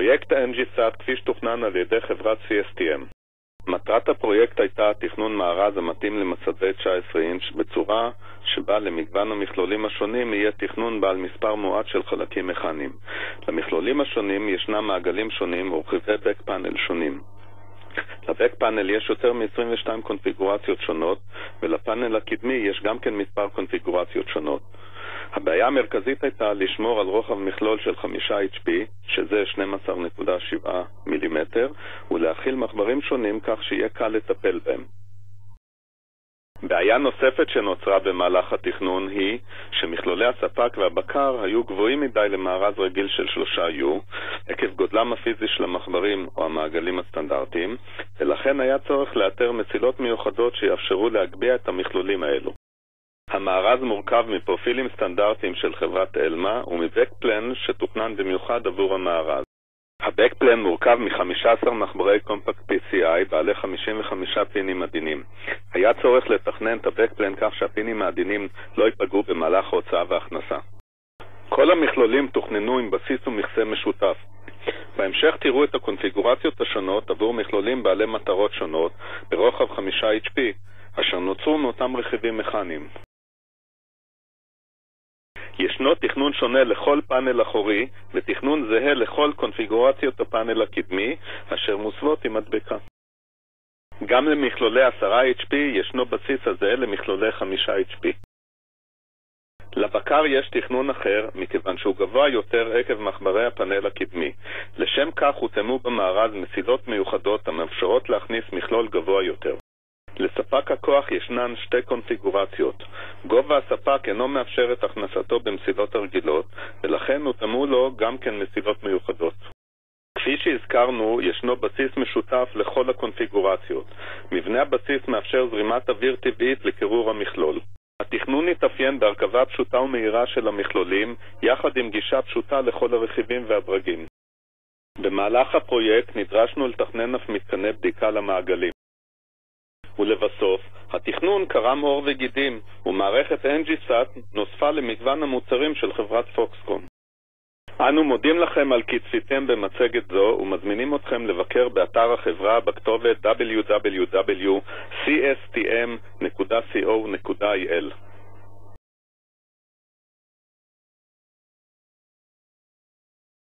פרויקט NGSAT כפי שתוכנן על ידי חברת CSTM. מטרת הפרויקט הייתה תכנון מארז המתאים למצבי 19 אינץ' בצורה שבה למגוון המכלולים השונים יהיה תכנון בעל מספר מועט של חלקים מכניים. למכלולים השונים ישנם מעגלים שונים ורכיבי בק פאנל שונים. לבק פאנל יש יותר מ-22 קונפיגורציות שונות, ולפאנל הקדמי יש גם כן מספר קונפיגורציות שונות. הבעיה המרכזית הייתה לשמור על רוחב מכלול של 5 HP, שזה 12.7 מילימטר, ולהכיל מחברים שונים כך שיהיה קל לטפל בהם. בעיה נוספת שנוצרה במהלך התכנון היא שמכלולי הספק והבקר היו גבוהים מדי למארז רגיל של 3U, עקב גודלם הפיזי של המחברים או המעגלים הסטנדרטיים, ולכן היה צורך לאתר מסילות מיוחדות שיאפשרו להגביה את המכלולים האלו. המארז מורכב מפרופילים סטנדרטיים של חברת אלמה ומבקפלן שתוכנן במיוחד עבור המארז. הבקפלן מורכב מ-15 מחברי קומפקט PCI בעלי 55 פינים עדינים. היה צורך לתכנן את הבקפלן כך שהפינים העדינים לא ייפגעו במהלך ההוצאה והכנסה. כל המכלולים תוכננו עם בסיס ומכסה משותף. בהמשך תראו את הקונפיגורציות השונות עבור מכלולים בעלי מטרות שונות ברוחב 5 HP, אשר נוצרו מאותם רכיבים מכניים. ישנו תכנון שונה לכל פאנל אחורי ותכנון זהה לכל קונפיגורציות הפאנל הקדמי אשר מוסוות עם מדבקה. גם למכלולי 10 HP ישנו בסיס הזהה למכלולי 5 HP. לבקר יש תכנון אחר מכיוון שהוא גבוה יותר עקב מחברי הפאנל הקדמי. לשם כך הותאמו במארז מסילות מיוחדות המאפשרות להכניס מכלול גבוה יותר. לספק הכוח ישנן 2 קונפיגורציות. גובה הספק אינו מאפשר את הכנסתו במסילות הרגילות, ולכן הותאמו לו גם כן מסילות מיוחדות. כפי שהזכרנו, ישנו בסיס משותף לכל הקונפיגורציות. מבנה הבסיס מאפשר זרימת אוויר טבעית לקירור המכלול. התכנון התאפיין בהרכבה פשוטה ומהירה של המכלולים, יחד עם גישה פשוטה לכל הרכיבים והברגים. במהלך הפרויקט נדרשנו לתכנן אף מתקני בדיקה למעגלים. ולבסוף, התכנון קרם עור וגידים, ומערכת NGSAT נוספה למגוון המוצרים של חברת פוקסקון. אנו מודים לכם על כי צפיתם במצגת זו, ומזמינים אתכם לבקר באתר החברה בכתובת www.cstm.co.il.